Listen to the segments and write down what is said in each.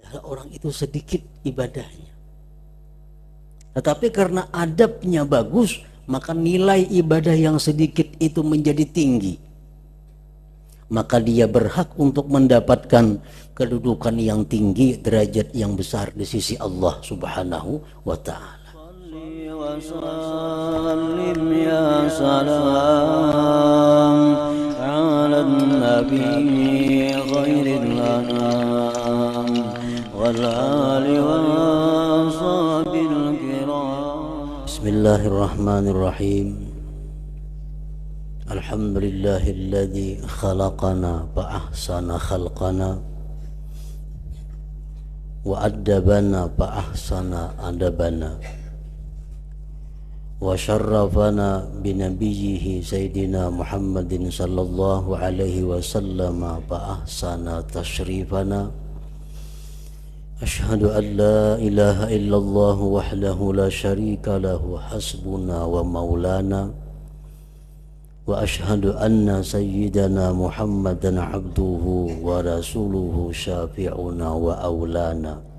Padahal orang itu sedikit ibadahnya. Tetapi karena adabnya bagus, maka nilai ibadah yang sedikit itu menjadi tinggi. Maka dia berhak untuk mendapatkan kedudukan yang tinggi, derajat yang besar di sisi Allah Subhanahu wa ta'ala. وسلم يا سلام على النبي خير الأنام والآل والصحب الكرام. بسم الله الرحمن الرحيم. الحمد لله الذي خلقنا فأحسن خلقنا وأدبنا فأحسن أدبنا وشرفنا بنبيه سيدنا محمد صلى الله عليه وسلم فأحسن تشريفنا. أشهد أن لا إله إلا الله وحده لا شريك له حسبنا ومولانا وأشهد أن سيدنا محمدا عبده ورسوله شافعنا وأولانا.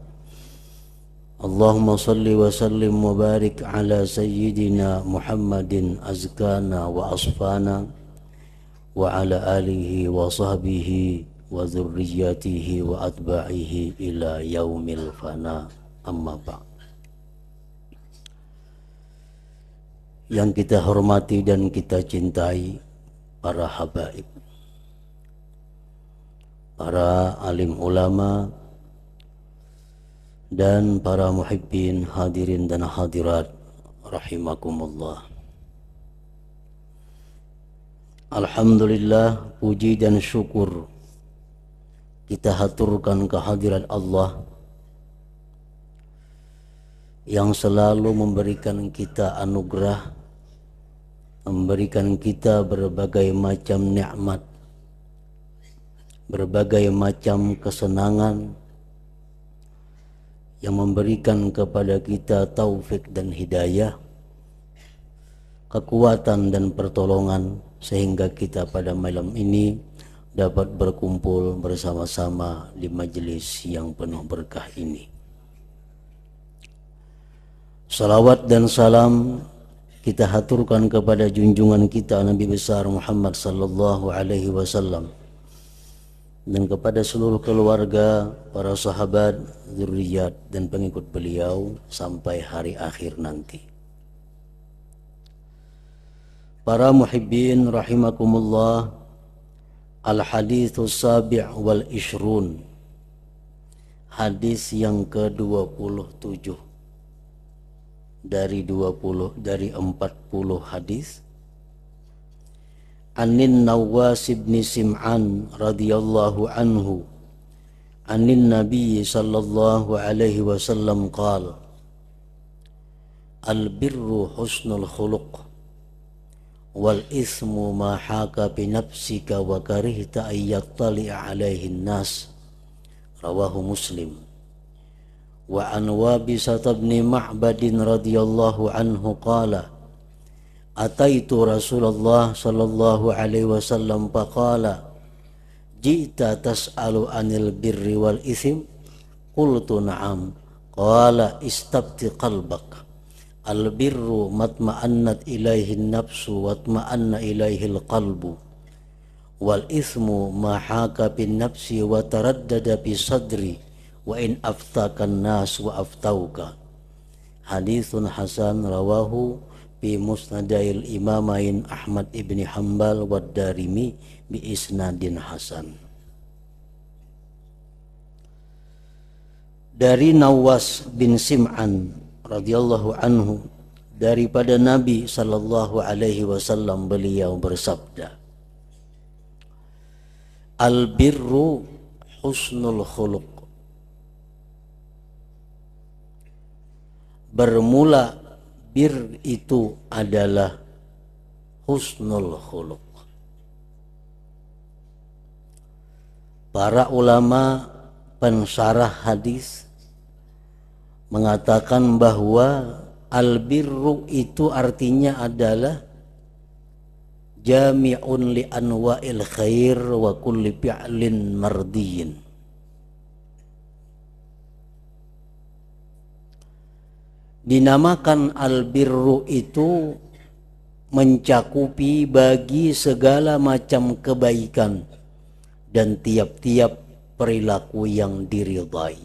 اللهم صل وسلم وبارك على سيدنا محمد أزكانا وأصفانا وعلى آله وصحبه وذريته وأتباعه إلى يوم الفناء. أما بعد. Yang kita hormati dan kita cintai para habaib, para alim ulama dan para muhibbin hadirin dan hadirat rahimakumullah. Alhamdulillah, puji dan syukur kita haturkan kehadirat Allah yang selalu memberikan kita anugerah, memberikan kita berbagai macam nikmat, berbagai macam kesenangan, yang memberikan kepada kita taufik dan hidayah, kekuatan dan pertolongan, sehingga kita pada malam ini dapat berkumpul bersama-sama di majelis yang penuh berkah ini. Salawat dan salam kita haturkan kepada junjungan kita Nabi besar Muhammad sallallahu alaihi wasallam dan kepada seluruh keluarga, para sahabat, zuriat dan pengikut beliau sampai hari akhir nanti. Para muhibbin rahimakumullah, al-haditsus sabi' wal ishrun, hadis yang ke-27 dari 40 hadis. Anin Nawas bin Sim'an radhiyallahu anhu anin Nabi sallallahu alaihi wasallam qala al-birru husnul khuluq wal ismu ma haka bi nafsika wa karihta ay yattali'a alaihi nas, rawahu Muslim. Wa an Wabisah bin Ma'bad radhiyallahu anhu qala ataitu Rasulullah sallallahu alaihi wasallam faqala ji'ta tas'alu anil birri wal ithim, qultu na'am, qala istabti qalbak, al birru matma'annat ilaihi nafsu watma'anna ilaihi al qalbu, wal ithmu ma haka bin nafsi wa taraddada bi sadri wa in aftakan nas wa aftauka. Hadithun hasan, rawahu bi musnadail imamain Ahmad ibni Hanbal wa Darimi bi isnadin hasan. Dari Nawas bin Sim'an radhiyallahu anhu, daripada Nabi sallallahu alaihi wasallam, beliau bersabda, al birru husnul khuluq. Bermula bir itu adalah husnul khuluq. Para ulama pensyarah hadis mengatakan bahwa al-birru itu artinya adalah jami'un li anwa'il khair wa kulli fi'lin mardiyin. Dinamakan albirru itu mencakupi bagi segala macam kebaikan dan tiap-tiap perilaku yang diridhai.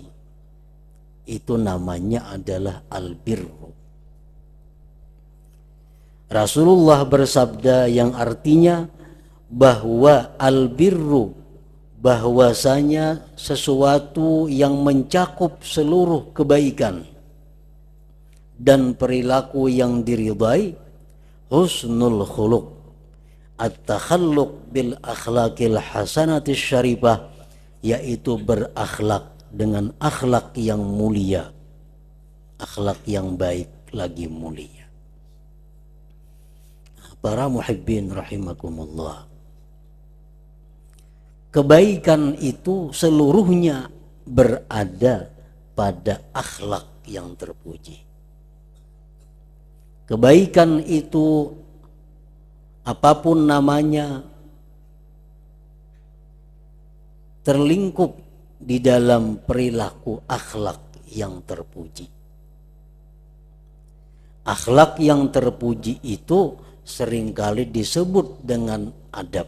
Itu namanya adalah albirru. Rasulullah bersabda yang artinya bahwa albirru, bahwasanya sesuatu yang mencakup seluruh kebaikan dan perilaku yang diridhai, husnul khuluq, at-takhalluq bil akhlaqil hasanatis syarifah, yaitu berakhlak dengan akhlak yang mulia, akhlak yang baik lagi mulia. Para muhibbin rahimakumullah, kebaikan itu seluruhnya berada pada akhlak yang terpuji. Kebaikan itu apapun namanya terlingkup di dalam perilaku akhlak yang terpuji. Akhlak yang terpuji itu seringkali disebut dengan adab.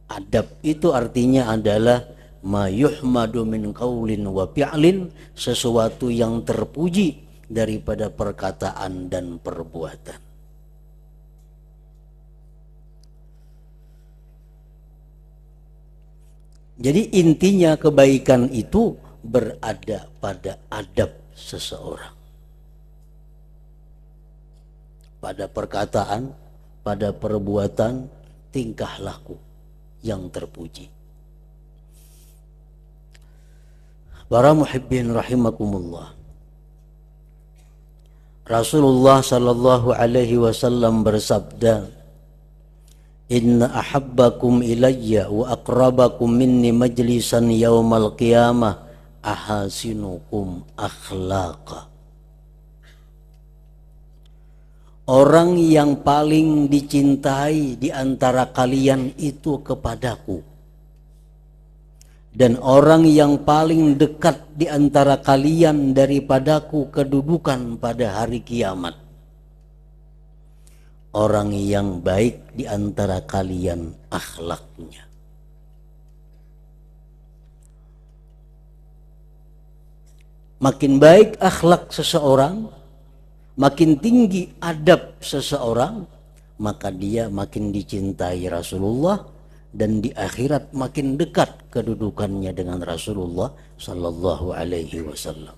Adab itu artinya adalah ma yuhmadu min qaulin wa fi'lin, sesuatu yang terpuji daripada perkataan dan perbuatan. Jadi intinya kebaikan itu berada pada adab seseorang, pada perkataan, pada perbuatan, tingkah laku yang terpuji. Para muhibbin rahimakumullah, Rasulullah sallallahu alaihi wasallam bersabda, inna ahabbakum ilayya wa aqrabakum minni majlisan yaumal qiyamah ahasinukum akhlaqa. Orang yang paling dicintai di antara kalian itu kepadaku, dan orang yang paling dekat di antara kalian daripadaku kedudukan pada hari kiamat, orang yang baik di antara kalian akhlaknya. Makin baik akhlak seseorang, makin tinggi adab seseorang, maka dia makin dicintai Rasulullah, dan di akhirat makin dekat kedudukannya dengan Rasulullah sallallahu alaihi wasallam.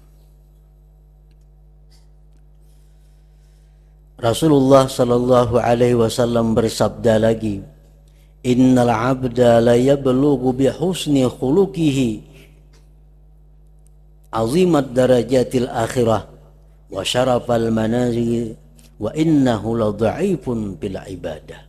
Rasulullah sallallahu alaihi wasallam bersabda lagi, innal abda la yablughu bi husni khuluqihi azimat darajatil akhirah wa syarafal manazil wa innahu la dha'ifun bil ibadah.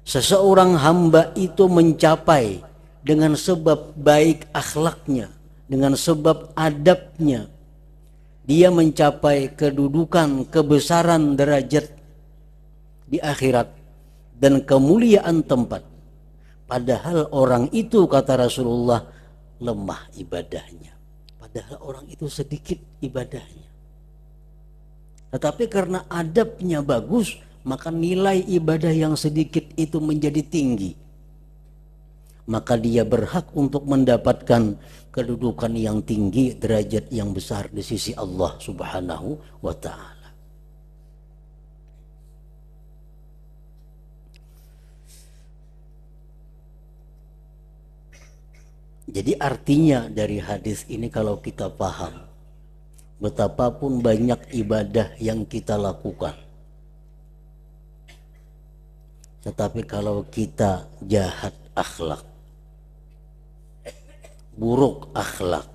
Seseorang hamba itu mencapai dengan sebab baik akhlaknya, dengan sebab adabnya, dia mencapai kedudukan, kebesaran derajat di akhirat dan kemuliaan tempat. Padahal orang itu, kata Rasulullah, lemah ibadahnya. Padahal orang itu sedikit ibadahnya. Tetapi karena adabnya bagus, maka nilai ibadah yang sedikit itu menjadi tinggi. Maka dia berhak untuk mendapatkan kedudukan yang tinggi, derajat yang besar di sisi Allah Subhanahu wa ta'ala. Jadi artinya dari hadis ini kalau kita paham, betapapun banyak ibadah yang kita lakukan, tetapi kalau kita jahat akhlak, buruk akhlak,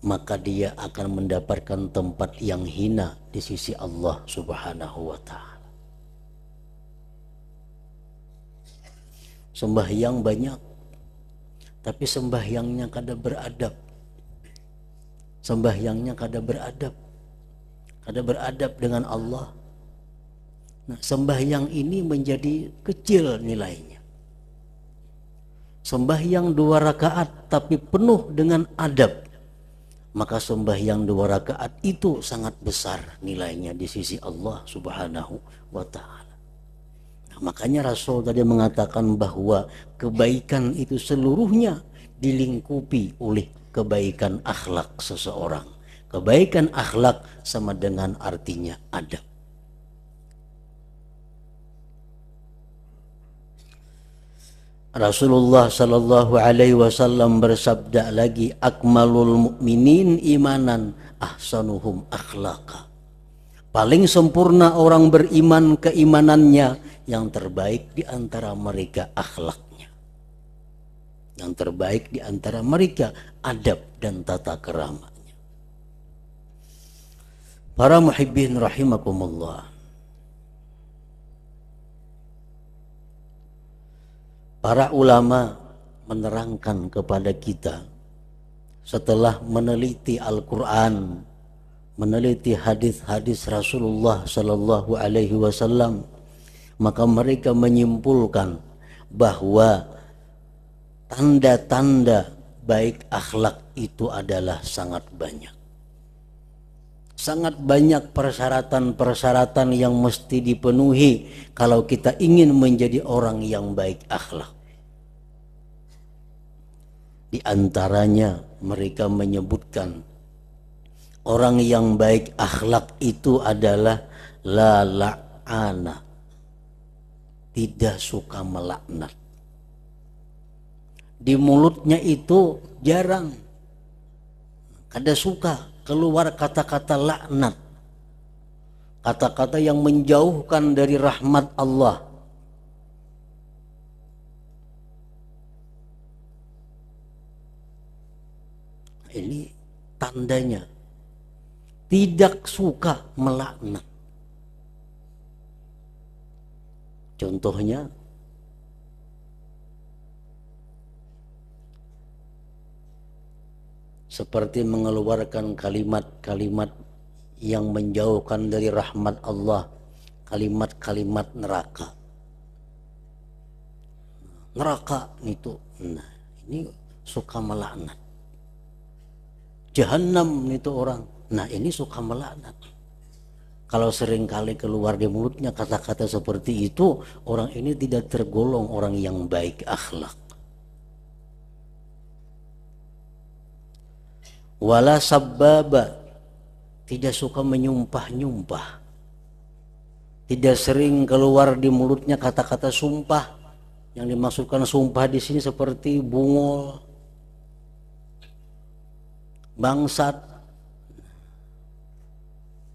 maka dia akan mendapatkan tempat yang hina di sisi Allah Subhanahu wa ta'ala. Sembahyang banyak, tapi sembahyangnya kada beradab. Sembahyangnya kada beradab dengan Allah. Nah, sembahyang ini menjadi kecil nilainya. Sembahyang 2 rakaat tapi penuh dengan adab, maka sembahyang 2 rakaat itu sangat besar nilainya di sisi Allah Subhanahu wa Ta'ala. Nah, makanya Rasul tadi mengatakan bahwa kebaikan itu seluruhnya dilingkupi oleh kebaikan akhlak seseorang. Kebaikan akhlak sama dengan artinya adab. Rasulullah sallallahu alaihi wasallam bersabda lagi, akmalul mu'minin imanan ahsanuhum akhlaqa. Paling sempurna orang beriman keimanannya, yang terbaik di antara mereka akhlaknya. Yang terbaik di antara mereka adab dan tata keramanya. Para muhibbin rahimakumullah. Para ulama menerangkan kepada kita setelah meneliti Al-Quran, meneliti hadis-hadis Rasulullah Sallallahu Alaihi Wasallam, maka mereka menyimpulkan bahwa tanda-tanda baik akhlak itu adalah sangat banyak. Sangat banyak persyaratan-persyaratan yang mesti dipenuhi kalau kita ingin menjadi orang yang baik akhlak. Di antaranya mereka menyebutkan orang yang baik akhlak itu adalah la la'ana, tidak suka melaknat. Di mulutnya itu jarang, kada suka keluar kata-kata laknat, kata-kata yang menjauhkan dari rahmat Allah. Ini tandanya tidak suka melaknat. Contohnya seperti mengeluarkan kalimat-kalimat yang menjauhkan dari rahmat Allah, kalimat-kalimat neraka. Neraka itu, nah ini suka melaknat. Jahannam itu orang, nah ini suka melaknat. Kalau seringkali keluar di mulutnya kata-kata seperti itu, orang ini tidak tergolong orang yang baik akhlak. Wala sabbaba, tidak suka menyumpah-nyumpah. Tidak sering keluar di mulutnya kata-kata sumpah. Yang dimaksudkan sumpah di sini seperti bungol, bangsat.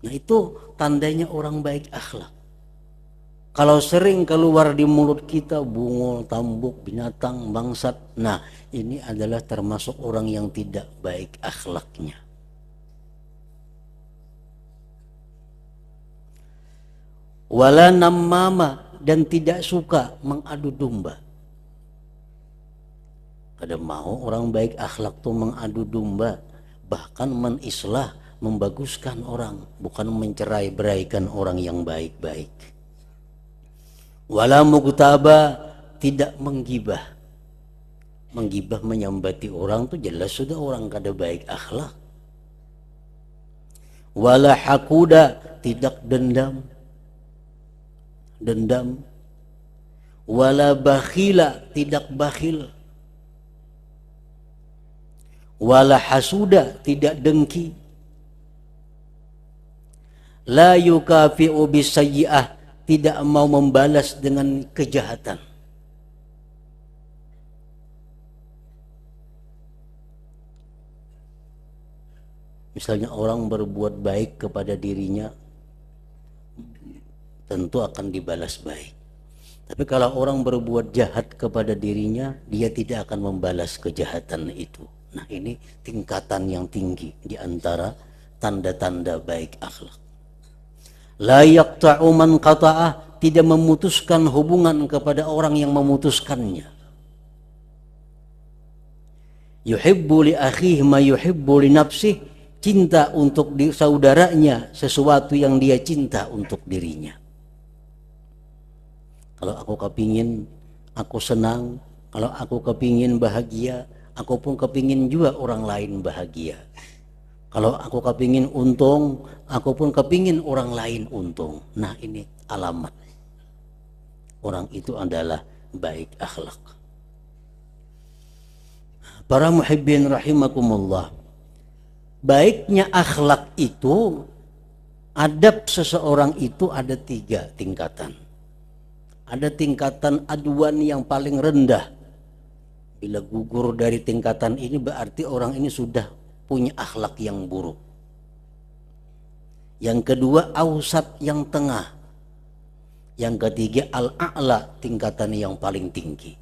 Nah itu tandanya orang baik akhlak. Kalau sering keluar di mulut kita bungol, tambuk, binatang, bangsat, nah ini adalah termasuk orang yang tidak baik akhlaknya. Wala nammama, dan tidak suka mengadu domba. Kada mau orang baik akhlak tuh mengadu domba, bahkan menislah, membaguskan orang, bukan mencerai-beraikan orang yang baik-baik. Wala mugtaba, tidak menggibah. Menggibah, menyambati orang tuh jelas sudah orang kada baik akhlak. Wala hakuda, tidak dendam. Wala bakhila, tidak bakhil. Wala hasuda, tidak dengki. La yukafi'u bisayyi'ah, tidak mau membalas dengan kejahatan. Misalnya orang berbuat baik kepada dirinya, tentu akan dibalas baik. Tapi kalau orang berbuat jahat kepada dirinya, dia tidak akan membalas kejahatan itu. Nah ini tingkatan yang tinggi di antara tanda-tanda baik akhlak. La yaqta'u man qata'ah, tidak memutuskan hubungan kepada orang yang memutuskannya. Yuhibbu li akhihi ma yuhibbu li nafsihi, cinta untuk saudaranya sesuatu yang dia cinta untuk dirinya. Kalau aku kepingin aku senang, kalau aku kepingin bahagia, aku pun kepingin juga orang lain bahagia. Kalau aku kepingin untung, aku pun kepingin orang lain untung. Nah, ini alamat orang itu adalah baik akhlak. Para muhibbin rahimakumullah, baiknya akhlak itu, adab seseorang itu ada 3 tingkatan. Ada tingkatan aduan yang paling rendah. Bila gugur dari tingkatan ini berarti orang ini sudah punya akhlak yang buruk. Yang kedua ausat, yang tengah. Yang ketiga al-a'la, tingkatan yang paling tinggi.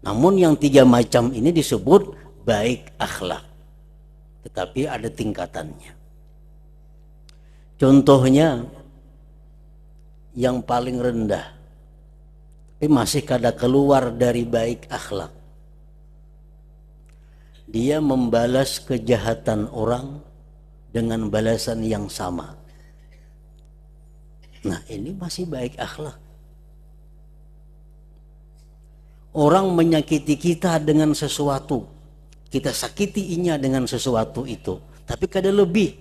Namun yang 3 macam ini disebut baik akhlak, tetapi ada tingkatannya. Contohnya yang paling rendah tapi masih kada keluar dari baik akhlak, dia membalas kejahatan orang dengan balasan yang sama. Nah, ini masih baik akhlak. Orang menyakiti kita dengan sesuatu, kita sakitinya dengan sesuatu itu, tapi kada lebih,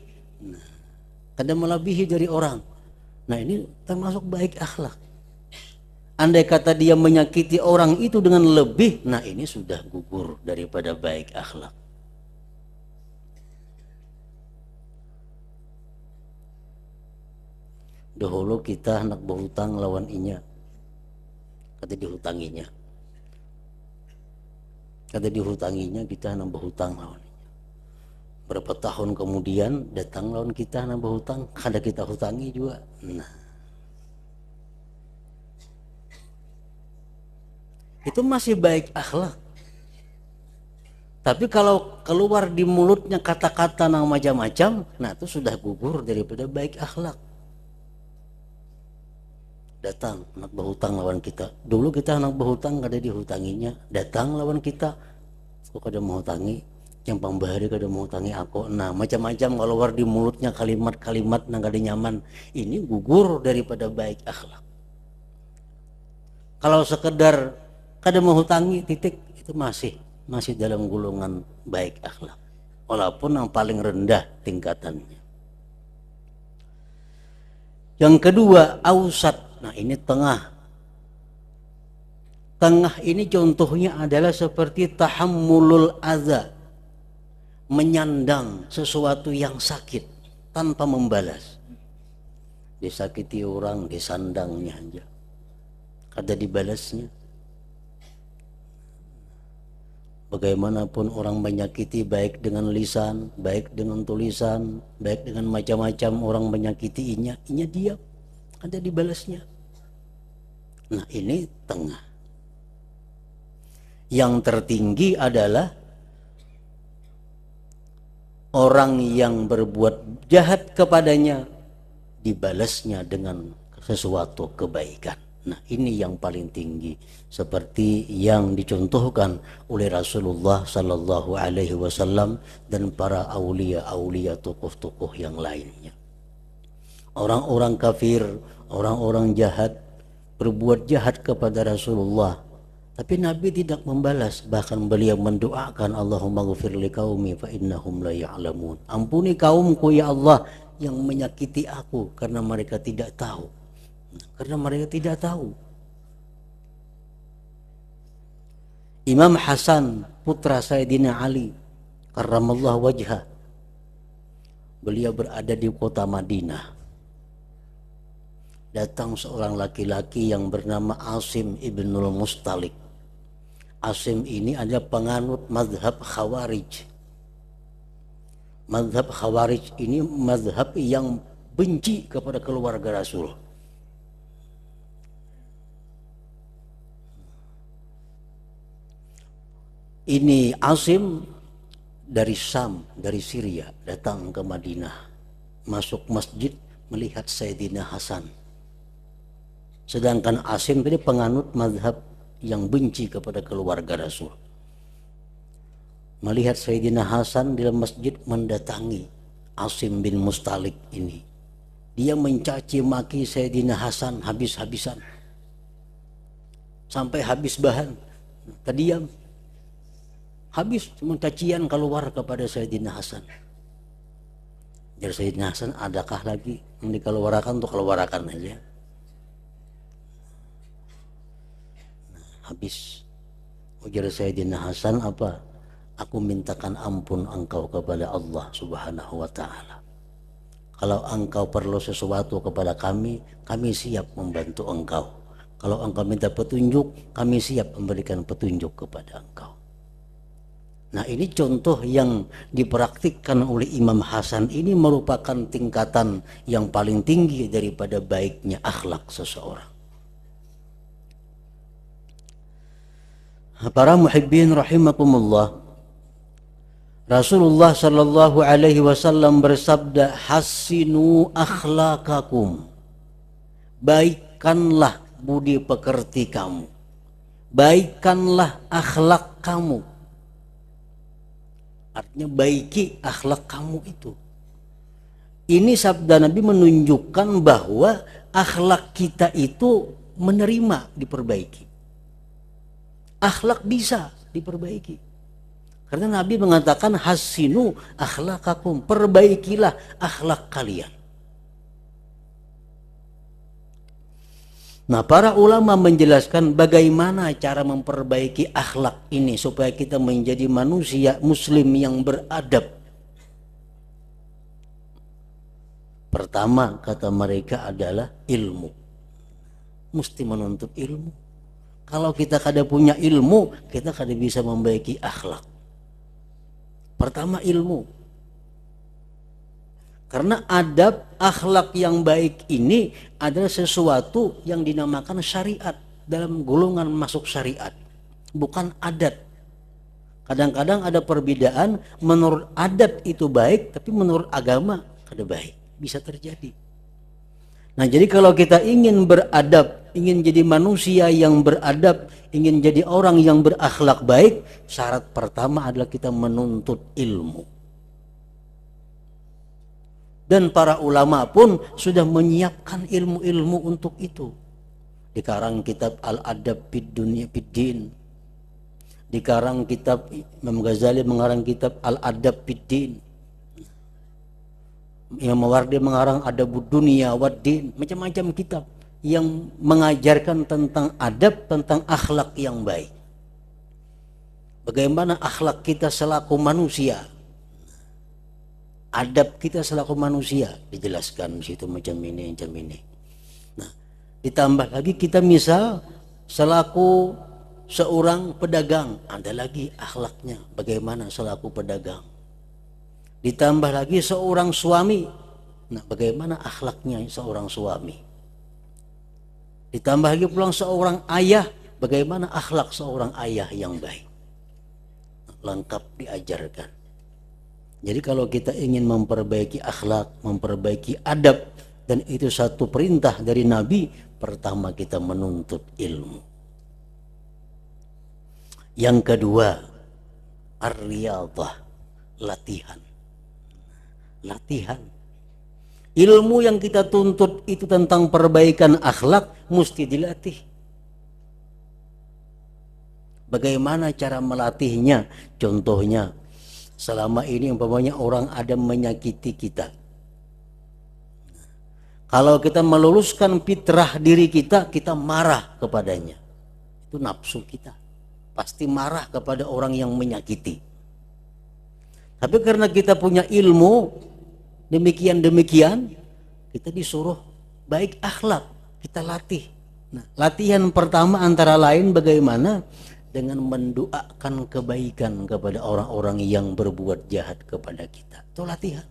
kada melebihi dari orang. Nah, ini termasuk baik akhlak. Andai kata dia menyakiti orang itu dengan lebih, nah ini sudah gugur daripada baik akhlak. Dahulu kita hendak berhutang lawan inya, kata dihutanginya. Kata dihutanginya, kita hendak berhutang lawan inya. Berapa tahun kemudian datang lawan kita hendak berhutang, kada kita hutangi juga. Nah, itu masih baik akhlak. Tapi kalau keluar di mulutnya kata-kata yang macam-macam, nah itu sudah gugur daripada baik akhlak. Datang nak berhutang lawan kita. Dulu kita nak berhutang kada dihutanginya. Datang lawan kita, aku kada mau hutangi, yang pembahari kada mau hutangi aku. Nah, macam-macam keluar di mulutnya kalimat-kalimat yang kada nyaman. Ini gugur daripada baik akhlak. Kalau sekedar kada menghutangi titik, itu masih dalam golongan baik akhlak, walaupun yang paling rendah tingkatannya. Yang kedua ausat. Nah, ini tengah. Tengah ini contohnya adalah seperti tahammulul adza, menyandang sesuatu yang sakit tanpa membalas. Disakiti orang, disandangnya aja, kada dibalasnya. Bagaimanapun orang menyakiti, baik dengan lisan, baik dengan tulisan, baik dengan macam-macam orang menyakiti inya diam, ada dibalasnya. Nah, ini tengah. Yang tertinggi adalah orang yang berbuat jahat kepadanya, dibalasnya dengan sesuatu kebaikan. Nah, ini yang paling tinggi, seperti yang dicontohkan oleh Rasulullah Sallallahu Alaihi Wasallam dan para aulia tokoh-tokoh yang lainnya. Orang-orang kafir, orang-orang jahat berbuat jahat kepada Rasulullah, tapi Nabi tidak membalas. Bahkan beliau mendoakan, Allahumma ghfir li qaumi fa innahum la ya'lamun. Ampuni kaumku ya Allah yang menyakiti aku karena mereka tidak tahu. Karena mereka tidak tahu. Imam Hasan putra Sayyidina Ali karramallahu wajhah, beliau berada di kota Madinah. Datang seorang laki-laki yang bernama Asim ibnul Mustalik. Asim ini adalah penganut mazhab Khawarij. Mazhab Khawarij ini mazhab yang benci kepada keluarga Rasul. Ini Asim dari Syam, dari Syria, datang ke Madinah, masuk masjid melihat Sayyidina Hasan. Sedangkan Asim ini penganut mazhab yang benci kepada keluarga Rasul. Melihat Sayyidina Hasan di dalam masjid, mendatangi Asim bin Mustalik ini. Dia mencaci maki Sayyidina Hasan habis-habisan, sampai habis bahan, terdiam. Habis cuma cacian keluar kepada Sayyidina Hasan. Jadi Sayyidina Hasan, adakah lagi yang dikeluarkan? Untuk keluarkan aja. Habis. Ujar Sayyidina Hasan apa? Aku mintakan ampun engkau kepada Allah Subhanahu wa ta'ala. Kalau engkau perlu sesuatu kepada kami siap membantu engkau. Kalau engkau minta petunjuk, kami siap memberikan petunjuk kepada engkau. Nah, ini contoh yang dipraktikkan oleh Imam Hasan ini merupakan tingkatan yang paling tinggi daripada baiknya akhlak seseorang. Para muhibbin rahimakumullah, Rasulullah sallallahu alaihi wasallam bersabda, "Hassinu akhlaqakum." Baikkanlah budi pekerti kamu. Baikkanlah akhlak kamu. Artinya baiki akhlak kamu itu. Ini sabda Nabi menunjukkan bahwa akhlak kita itu menerima diperbaiki. Akhlak bisa diperbaiki. Karena Nabi mengatakan hasinu akhlakakum, perbaikilah akhlak kalian. Nah, para ulama menjelaskan bagaimana cara memperbaiki akhlak ini supaya kita menjadi manusia muslim yang beradab. Pertama, kata mereka adalah ilmu. Mesti menuntut ilmu. Kalau kita kada punya ilmu, kita kada bisa memperbaiki akhlak. Pertama, ilmu. Karena adab akhlak yang baik ini adalah sesuatu yang dinamakan syariat, dalam golongan masuk syariat, bukan adat. Kadang-kadang ada perbedaan, menurut adat itu baik, tapi menurut agama kada baik, bisa terjadi. Nah, jadi kalau kita ingin beradab, ingin jadi manusia yang beradab, ingin jadi orang yang berakhlak baik, syarat pertama adalah kita menuntut ilmu. Dan para ulama pun sudah menyiapkan ilmu-ilmu untuk itu. Dikarang kitab Al-Adab fid Dunya fid Din. Dikarang kitab Imam Ghazali mengarang kitab Al-Adab fid Din. Imam Mawardi mengarang Adabud Dunya wad Din. Macam-macam kitab yang mengajarkan tentang adab, tentang akhlak yang baik. Bagaimana akhlak kita selaku manusia, adab kita selaku manusia dijelaskan di situ macam ini. Nah, ditambah lagi kita misal selaku seorang pedagang, ada lagi akhlaknya bagaimana selaku pedagang. Ditambah lagi seorang suami, nah bagaimana akhlaknya seorang suami. Ditambah lagi pulang seorang ayah, bagaimana akhlak seorang ayah yang baik. Lengkap diajarkan. Jadi kalau kita ingin memperbaiki akhlak, memperbaiki adab, dan itu satu perintah dari Nabi, pertama kita menuntut ilmu. Yang kedua, ar-riyadhah, latihan. Latihan. Ilmu yang kita tuntut itu tentang perbaikan akhlak mesti dilatih. Bagaimana cara melatihnya? Contohnya, selama ini umpamanya orang ada menyakiti kita. Kalau kita meluluskan fitrah diri kita, kita marah kepadanya. Itu nafsu kita. Pasti marah kepada orang yang menyakiti. Tapi karena kita punya ilmu demikian kita disuruh baik akhlak, kita latih. Nah, latihan pertama antara lain bagaimana? Dengan mendoakan kebaikan kepada orang-orang yang berbuat jahat kepada kita. Itu latihan.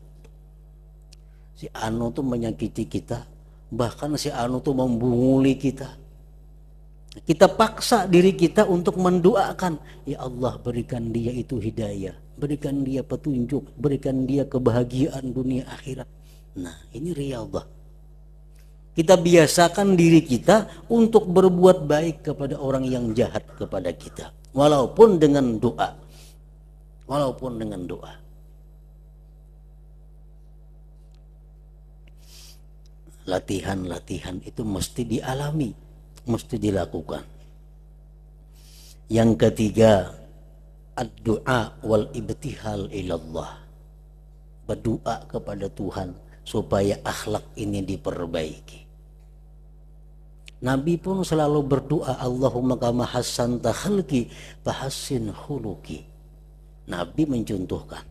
Si Anu tuh menyakiti kita, bahkan si Anu tuh membunguli kita. Kita paksa diri kita untuk mendoakan, ya Allah berikan dia itu hidayah, berikan dia petunjuk, berikan dia kebahagiaan dunia akhirat. Nah, ini riyadhah. Kita biasakan diri kita untuk berbuat baik kepada orang yang jahat kepada kita, walaupun dengan doa. Walaupun dengan doa. Latihan-latihan itu mesti dialami, mesti dilakukan. Yang ketiga, ad-du'a wal ibtihal ilallah, berdoa kepada Tuhan supaya akhlak ini diperbaiki. Nabi pun selalu berdoa, Allahumma kama hassanta khalqi fahassin khuluqi. Nabi mencontohkan,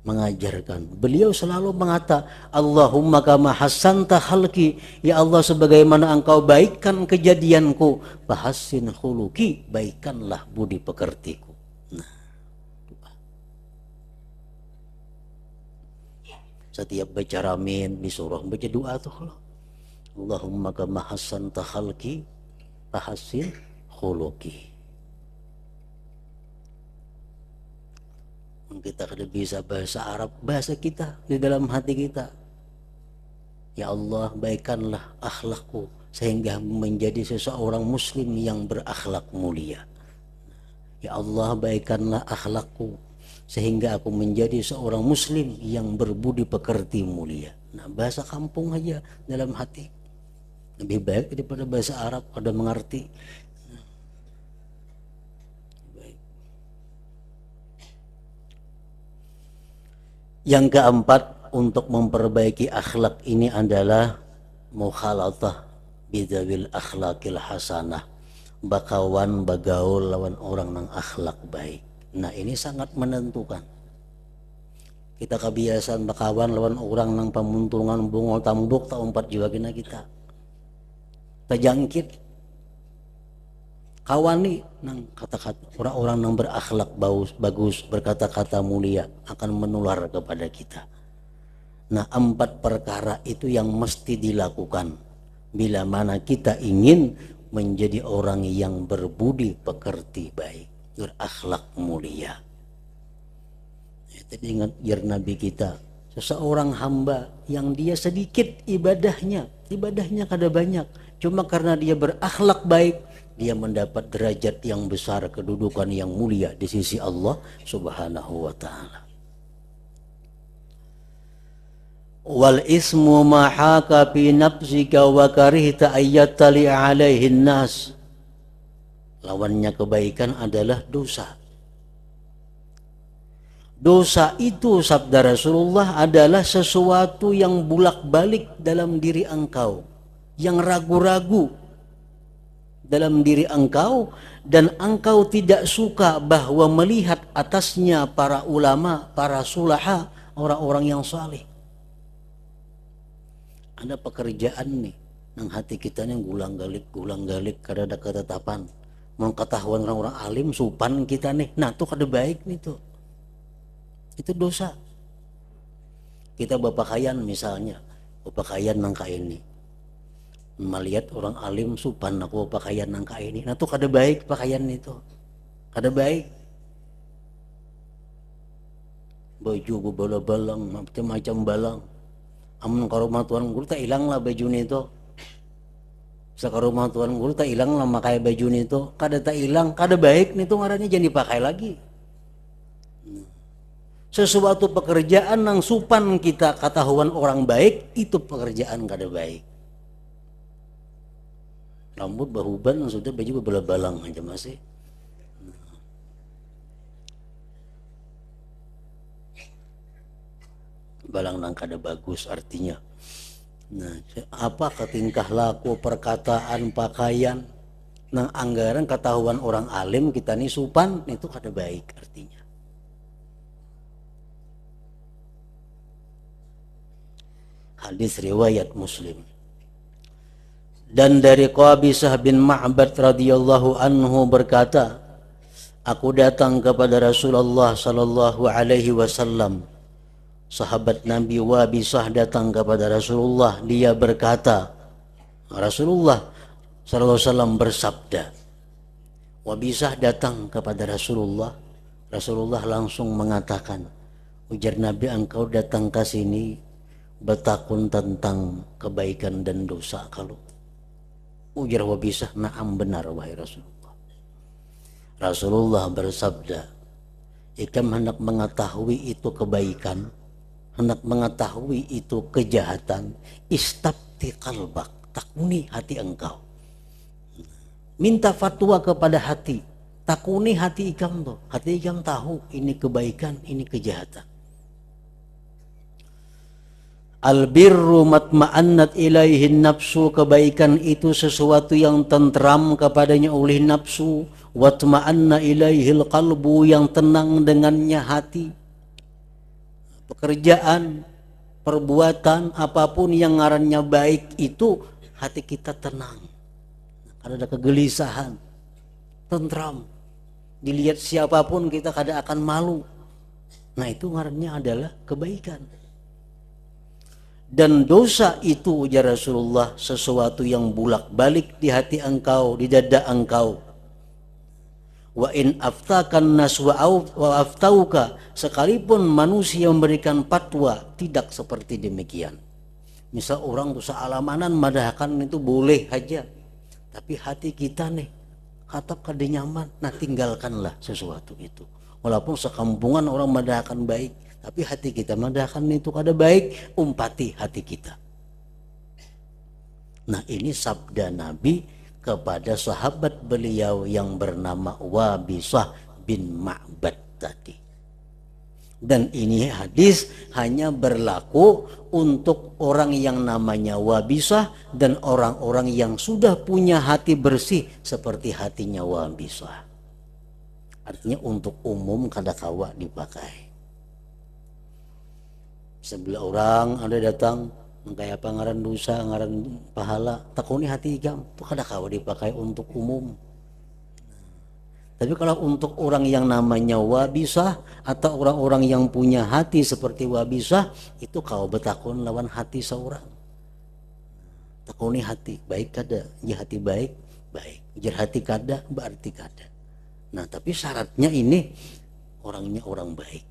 mengajarkan. Beliau selalu mengata, Allahumma kama hassanta khalqi, ya Allah sebagaimana engkau baikkan kejadianku, fahassin khuluqi, baikkanlah budi pekertiku. Nah, doa. Setiap baca ramin disuruh baca doa tuh kalau Allahumma kama hassanta khalqi fahassin khuluqi. Kita kada bisa bahasa Arab, bahasa kita di dalam hati kita. Ya Allah, baikkanlah akhlakku sehingga menjadi seseorang muslim yang berakhlak mulia. Ya Allah, baikkanlah akhlakku sehingga aku menjadi seorang muslim yang berbudi pekerti mulia. Nah, bahasa kampung aja dalam hati lebih baik daripada bahasa Arab kada mengerti. Yang keempat, untuk memperbaiki akhlak ini adalah mukhalatah bidawil akhlakil hasanah, bakawan bagaul lawan orang nang akhlak baik. Nah, ini sangat menentukan. Kita kebiasaan bakawan lawan orang nang pamuntungan bungol tambuk tak umpat jiwa kita terjangkit kawani nang kata-kata orang-orang yang berakhlak bagus berkata-kata mulia akan menular kepada kita. Nah, 4 perkara itu yang mesti dilakukan bila mana kita ingin menjadi orang yang berbudi pekerti baik, berakhlak mulia. Tadi ingat Nabi kita, seseorang hamba yang dia sedikit ibadahnya kada banyak, cuma karena dia berakhlak baik, dia mendapat derajat yang besar, kedudukan yang mulia di sisi Allah Subhanahu wa ta'ala. Wal ismu ma haka fi nafsika wa karihta ayyatali alaihi nas. Lawannya kebaikan adalah dosa. Dosa itu, sabda Rasulullah, adalah sesuatu yang bulak-balik dalam diri engkau, yang ragu-ragu dalam diri engkau, dan engkau tidak suka bahwa melihat atasnya para ulama, para sulaha, orang-orang yang saleh. Ada pekerjaan nih nang hati kita nih gulang-galik kada ada ketetapan. Mau ketahuan orang-orang alim supan kita nih, nah tuh kada baik nih tuh. Itu dosa. Kita berpakaian misalnya, berpakaian nang kayak ini, melihat orang alim supan aku pakaian nangka ini, nah tuh kada baik pakaian itu, kada baik. Baju bala-balang macam-macam balang, amun ka rumah tuan guru tak hilang lah baju itu. Sekarang rumah tuan guru tak hilang lah makai baju itu, kada tak hilang, kada baik nih tuh ngarannya, jangan dipakai lagi. Sesuatu pekerjaan nang supan kita ketahuan orang baik, itu pekerjaan kada baik. Rambut bahuban sudah baju bebalang aja masih. Balang nang kada bagus artinya. Nah, apa tingkah laku, perkataan, pakaian nang anggaran ketahuan orang alim kita nih supan, itu kada baik artinya. Hadis riwayat Muslim. Dan dari Qabisah bin Ma'bad radhiyallahu anhu berkata, aku datang kepada Rasulullah sallallahu alaihi wasallam. Sahabat Nabi Wabisah datang kepada Rasulullah, dia berkata, Rasulullah sallallahu alaihi wasallam bersabda. Wabisah datang kepada Rasulullah, Rasulullah langsung mengatakan, ujar Nabi, engkau datang ke sini bertakun tentang kebaikan dan dosa kalau. Ujar Wabisah, na'am benar wahai Rasulullah. Rasulullah bersabda, ikam hendak mengetahui itu kebaikan, hendak mengetahui itu kejahatan, istabti qalbak, takuni hati engkau. Minta fatwa kepada hati, Takuni hati ikam tuh. Hati ikam tahu ini kebaikan, ini kejahatan. Albirru matma'annat ilaihin nafsu, kebaikan itu sesuatu yang tentram kepadanya oleh nafsu. Watma'anna ilaihil qalbu, yang tenang dengannya hati. Pekerjaan, perbuatan, apapun yang ngarannya baik itu hati kita tenang. Kalau ada kegelisahan, tentram, dilihat siapapun kita kada akan malu. Nah itu ngarannya adalah kebaikan. Dan dosa itu, ujar Rasulullah, sesuatu yang bulak-balik di hati engkau, di dada engkau. Wa in aftakan nas wa aftauka, sekalipun manusia memberikan fatwa tidak seperti demikian. Misal orang dosa alamanan madahkan itu boleh aja, tapi hati kita nih katap kada nyaman, nah tinggalkanlah sesuatu itu. Walaupun sekampungan orang madahkan baik, tapi hati kita madahkan itu kada baik, umpati hati kita. Nah ini sabda Nabi kepada sahabat beliau yang bernama Wabisah bin Ma'bad tadi. Dan ini hadis hanya berlaku untuk orang yang namanya Wabisah dan orang-orang yang sudah punya hati bersih seperti hatinya Wabisah. Artinya untuk umum kada kawa dipakai. Sebelah orang ada datang kayak apa ngaran dosa, ngaran pahala, takuni hati ikam itu kada kawa dipakai untuk umum. Tapi kalau untuk orang yang namanya Wabisah atau orang-orang yang punya hati seperti Wabisah, itu kawa betakun lawan hati seorang. Takuni hati baik kada, ya hati baik baik, jar hati kada berarti kada. Nah tapi syaratnya ini orangnya orang baik.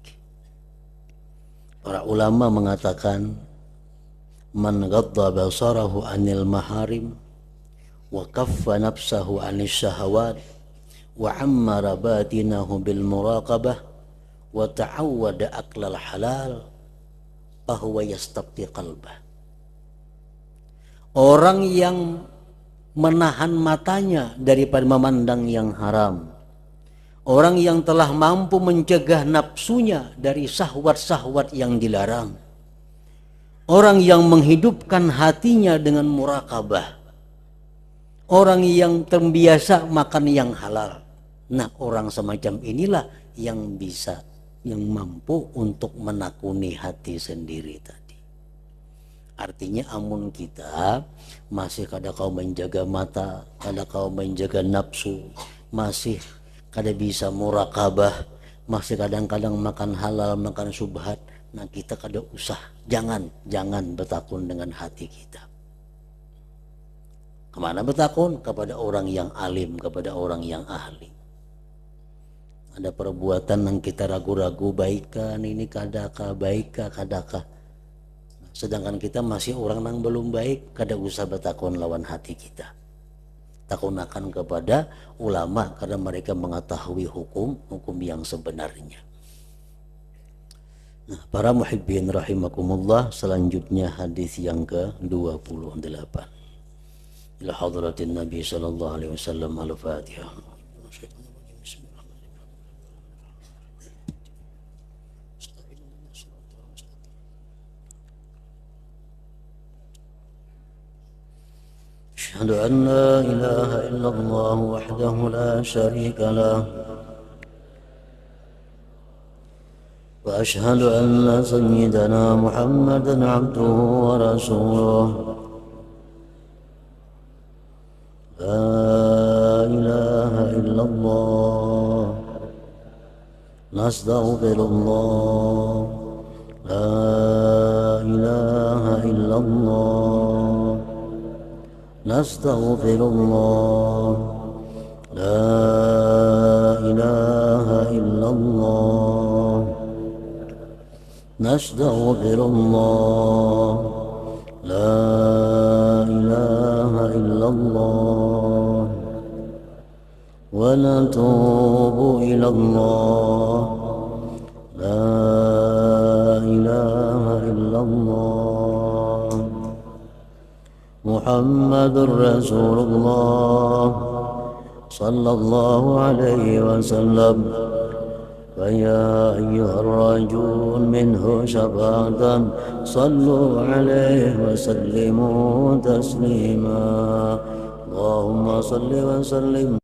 Para ulama mengatakan man ghadda basarahu anil maharim wa kaffa nafsahu anis syahawat wa ammara batinahu bil muraqabah wa ta'awwada aklal halal fahuwa yastabti qalbah. Orang yang menahan matanya daripada memandang yang haram, orang yang telah mampu mencegah nafsunya dari syahwat-syahwat yang dilarang, orang yang menghidupkan hatinya dengan muraqabah, orang yang terbiasa makan yang halal. Nah orang semacam inilah yang bisa, yang mampu untuk menakuni hati sendiri tadi. Artinya amun kita masih kada kau menjaga mata, kada kau menjaga nafsu, masih kada bisa muraqabah, masih kadang-kadang makan halal, makan subhat, nah kita kada usah, jangan bertakun dengan hati kita. Kemana bertakun? Kepada orang yang alim, kepada orang yang ahli. Ada perbuatan yang kita ragu-ragu, baikkah ini, kadakah baikkah kadakah. Sedangkan kita masih orang yang belum baik, kada usah bertakun lawan hati kita. Takunakan kepada ulama karena mereka mengetahui hukum yang sebenarnya. Nah, para muhibbin rahimakumullah, selanjutnya hadis yang ke-28. Ila hadratin Nabi sallallahu alaihi wasallam, al-Fatihah. Asyhadu an la ilaha illallah wahdahu la syarika lah wa asyhadu anna sayyidana Muhammadan abduhu wa rasuluh. La ilaha illallah nastaghfirullah. La ilaha illallah nastaghfirullah. La ilaha illallah nastaghfirullah. La ilaha illallah wa natubu ilallah. La ilaha illallah Muhammadur Rasulullah صلى الله عليه وسلم فيا أيها الراجون منه شفاعة صلوا عليه وسلموا تسليما اللهم صل وسلم